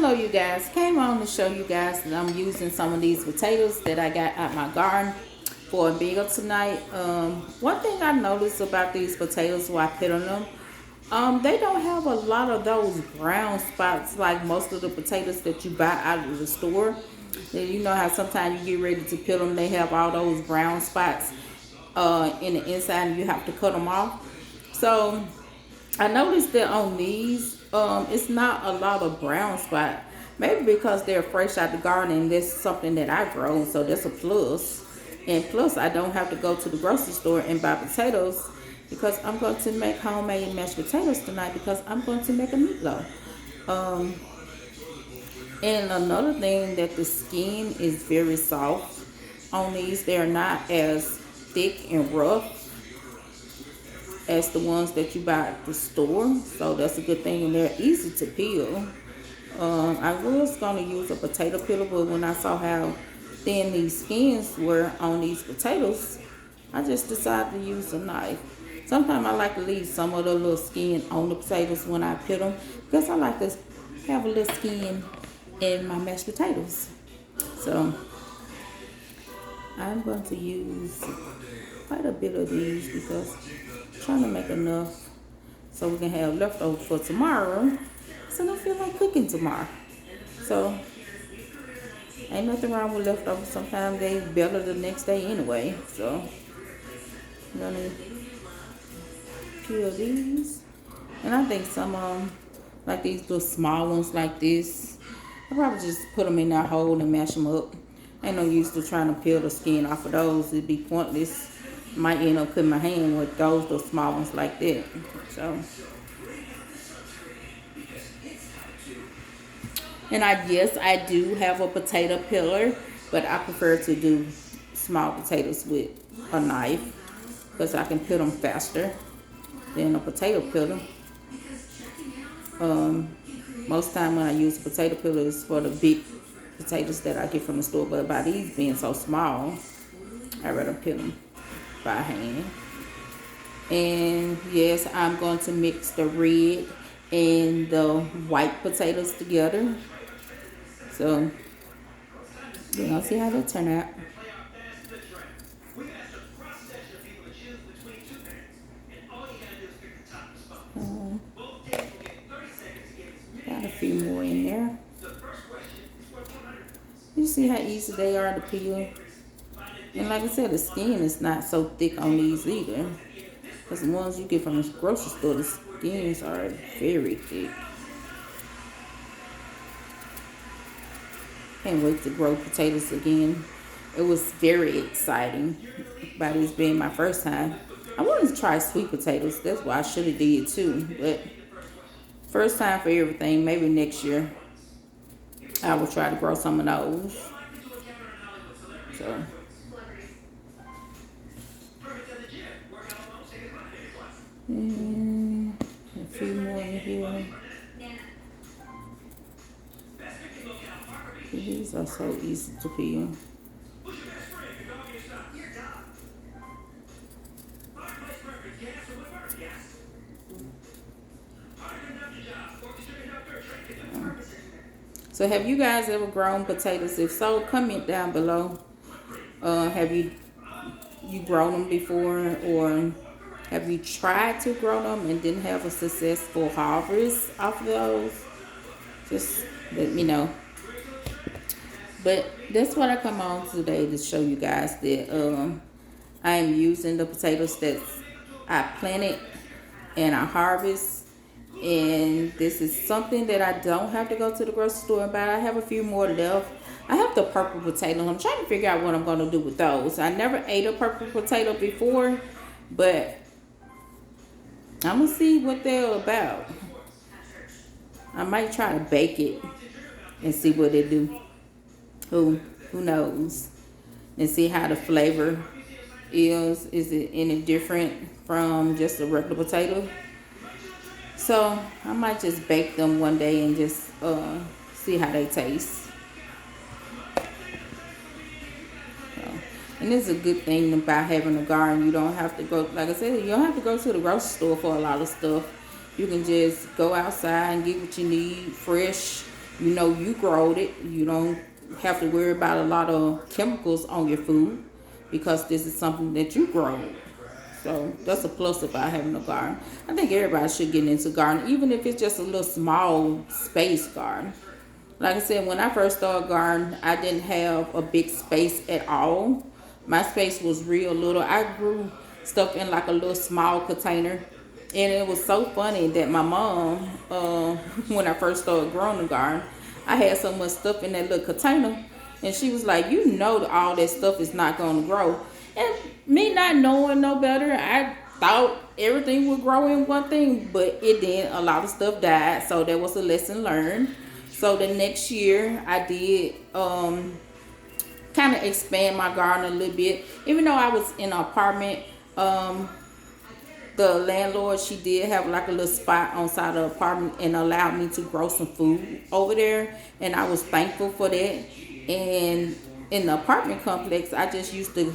Hello you guys, came on to show you guys that I'm using some of these potatoes that I got out my garden for a meal tonight. One thing I noticed about these potatoes while I put on them, they don't have a lot of those brown spots like most of the potatoes that you buy out of the store. You know how sometimes you get ready to peel them, they have all those brown spots in the inside and you have to cut them off. So I noticed that on these, it's not a lot of brown spot. Maybe because they're fresh out the garden and that's something that I grow, so that's a plus. And plus, I don't have to go to the grocery store and buy potatoes because I'm going to make homemade mashed potatoes tonight because I'm going to make a meatloaf. Um, and another thing that the skin is very soft on these. They're not as thick and rough as the ones that you buy at the store. So that's a good thing, and they're easy to peel. I was going to use a potato peeler, but when I saw how thin these skins were on these potatoes, I just decided to use a knife. Sometimes I like to leave some of the little skin on the potatoes when I peel them because I like to have a little skin in my mashed potatoes. So I'm going to use quite a bit of these because I'm trying to make enough so we can have leftover for tomorrow. So I don't feel like cooking tomorrow. So ain't nothing wrong with leftovers. Sometimes they better the next day anyway. So I'm gonna peel these. And I think some of them, like these little small ones like this, I probably just put them in that hole and mash them up. Ain't no use to trying to peel the skin off of those. It'd be pointless. Might end up cutting my hand with those little small ones like that. So, and yes, I do have a potato peeler, but I prefer to do small potatoes with a knife because I can peel them faster than a potato peeler. Most time when I use a potato peeler is for the big potatoes that I get from the store, but by these being so small, I'd rather peel them by hand. And yes, I'm going to mix the red and the white potatoes together. So we're gonna see how that turn out. Got a few more in there. You see how easy they are to peel. And like I said, the skin is not so thick on these either. Because the ones you get from the grocery store, the skins are very thick. Can't wait to grow potatoes again. It was very exciting by this being my first time. I wanted to try sweet potatoes. That's what I should have did too. But first time for everything. Maybe next year I will try to grow some of those. So a few more in here. These are so easy to peel. So have you guys ever grown potatoes? If so, comment down below. Have you grown them before, or have you tried to grow them and didn't have a successful harvest off of those? Just let me know. But that's what I come on today to show you guys that I am using the potatoes that I planted and I harvest. And this is something that I don't have to go to the grocery store and buy. I have a few more left. I have the purple potatoes. I'm trying to figure out what I'm going to do with those. I never ate a purple potato before, but I'm going to see what they're about. I might try to bake it and see what they do. Who knows? And see how the flavor is. Is it any different from just a regular potato? So I might just bake them one day and just see how they taste. So, and it's a good thing about having a garden. You don't have to go, like I said, you don't have to go to the grocery store for a lot of stuff. You can just go outside and get what you need fresh You know you growed it. You don't have to worry about a lot of chemicals on your food because this is something that you grow. So that's a plus about having a garden. I think everybody should get into garden, even if it's just a little small space garden. Like I said, when I first started gardening, I didn't have a big space at all. My space was real little. I grew stuff in like a little small container. And it was so funny that my mom, when I first started growing the garden, I had so much stuff in that little container. And she was like, you know that all that stuff is not going to grow. And me not knowing no better, I thought everything would grow in one thing, but it didn't. A lot of stuff died. So that was a lesson learned. So the next year I did kind of expand my garden a little bit. Even though I was in an apartment, the landlord, she did have like a little spot on side of the apartment and allowed me to grow some food over there. And I was thankful for that. And in the apartment complex, I just used to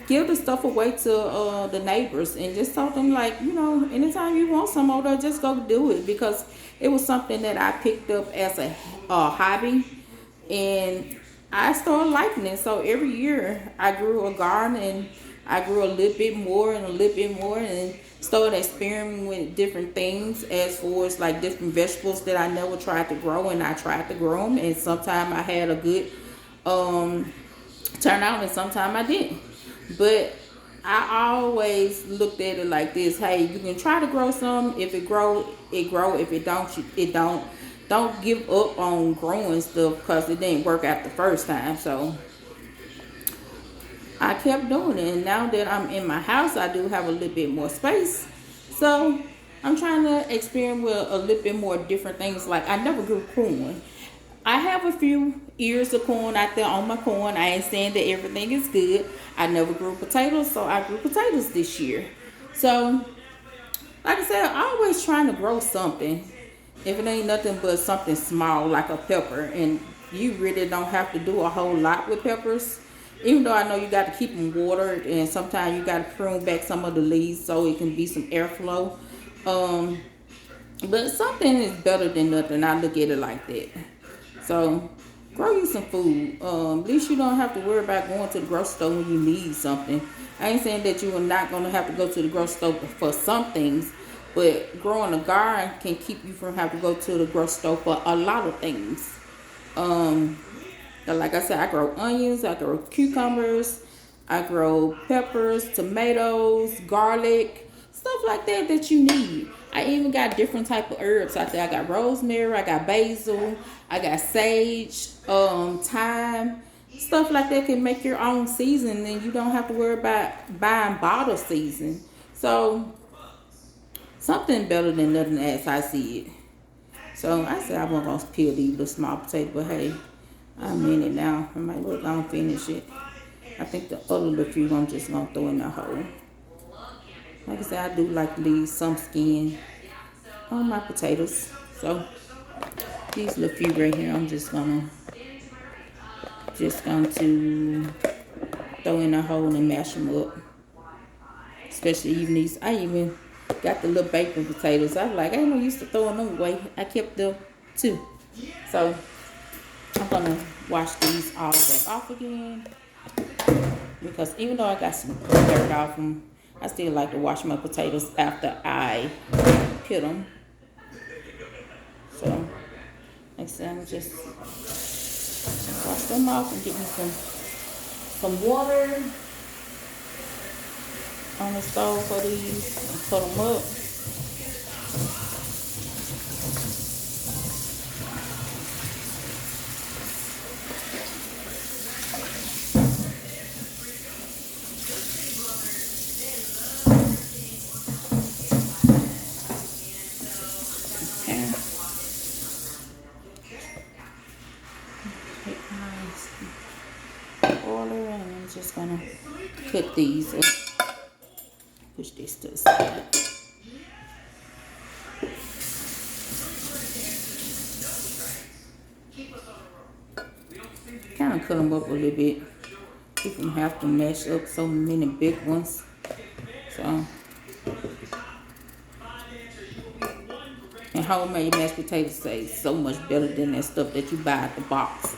give the stuff away to the neighbors and just told them, like, you know, anytime you want some over there, just go do it, because it was something that I picked up as a hobby, and I started liking it. So every year I grew a garden, and I grew a little bit more and a little bit more, and started experimenting with different things as far as like different vegetables that I never tried to grow, and I tried to grow them, and sometimes I had a good turnout and sometimes I didn't. But I always looked at it like this: hey, you can try to grow some. If it grow, it grow. If it don't, it don't. Don't give up on growing stuff because it didn't work out the first time. So I kept doing it, and now that I'm in my house, I do have a little bit more space. So I'm trying to experiment with a little bit more different things. Like, I never grew corn. I have a few ears of corn out there on my corn. I ain't saying that everything is good. I never grew potatoes, so I grew potatoes this year. So, like I said, I'm always trying to grow something. If it ain't nothing but something small like a pepper, and you really don't have to do a whole lot with peppers. Even though I know you got to keep them watered, and sometimes you got to prune back some of the leaves so it can be some airflow. But something is better than nothing. I look at it like that. So grow you some food. At least you don't have to worry about going to the grocery store when you need something. I ain't saying that you are not going to have to go to the grocery store for some things, but growing a garden can keep you from having to go to the grocery store for a lot of things. Like I said, I grow onions, I grow cucumbers, I grow peppers, tomatoes, garlic, stuff like that that you need. I even got different type of herbs out there. I got rosemary, I got basil, I got sage, thyme, stuff like that can make your own season, and you don't have to worry about buying bottle season. So something better than nothing as I see it. So I said I wasn't gonna peel these little small potatoes, but hey, I'm in it now. I might work on finish it. I think the other little few I'm just gonna throw in the hole. Like I said, I do like to leave some skin on my potatoes. So these little few right here, I'm just going to throw in a hole and mash them up. Especially even these. I even got the little baked potatoes. I was like, I ain't no used to throwing them away. I kept them too. So I'm gonna wash these all back off again, because even though I got some dirt off them, I still like to wash my potatoes after I peel them. So, like I said, I'm just wash them off and get me some water on the stove for these and put them up. Just gonna put these up. Push this to the side. Kind of cut them up a little bit. You can have to mash up so many big ones. So, and And homemade mashed potatoes taste so much better than that stuff that you buy at the box.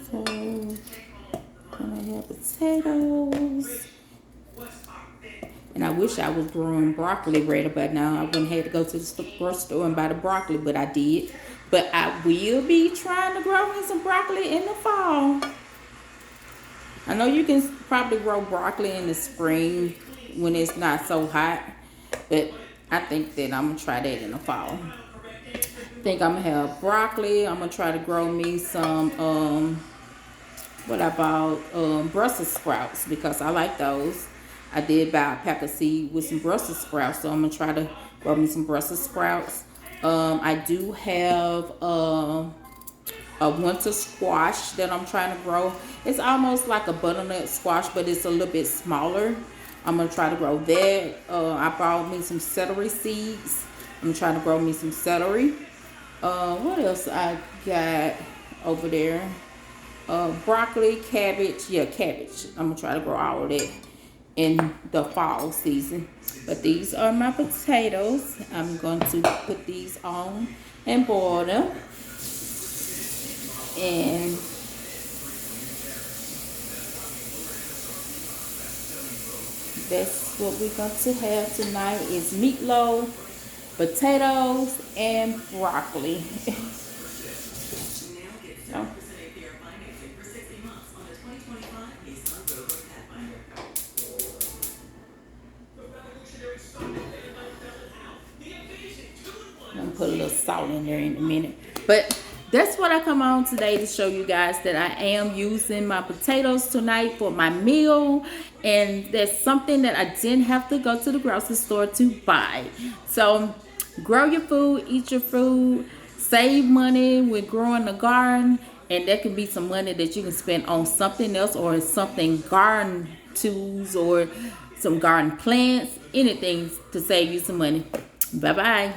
So, gonna have potatoes. And I wish I was growing broccoli right about now. I wouldn't have to go to the grocery store and buy the broccoli, but I did. But I will be trying to grow me some broccoli in the fall. I know you can probably grow broccoli in the spring when it's not so hot, but I think that I'm gonna try that in the fall. I think I'm gonna have broccoli. I'm gonna try to grow me some what about Brussels sprouts, because I like those. I did buy a pack of seed with some Brussels sprouts, so I'm gonna try to grow me some Brussels sprouts. I do have a winter squash that I'm trying to grow. It's almost like a butternut squash, but it's a little bit smaller. I'm gonna try to grow that. I bought me some celery seeds. I'm trying to grow me some celery. What else I got over there? Broccoli, cabbage. Yeah, cabbage. I'm gonna try to grow all of that in the fall season. But these are my potatoes. I'm going to put these on and boil them. And that's what we're going to have tonight is meatloaf, potatoes, and broccoli. So, I'm gonna put a little salt in there in a minute. But that's what I come on today to show you guys, that I am using my potatoes tonight for my meal. And that's something that I didn't have to go to the grocery store to buy. So grow your food, eat your food, save money with growing a garden. And that can be some money that you can spend on something else, or something garden tools, or some garden plants, anything to save you some money. Bye-bye.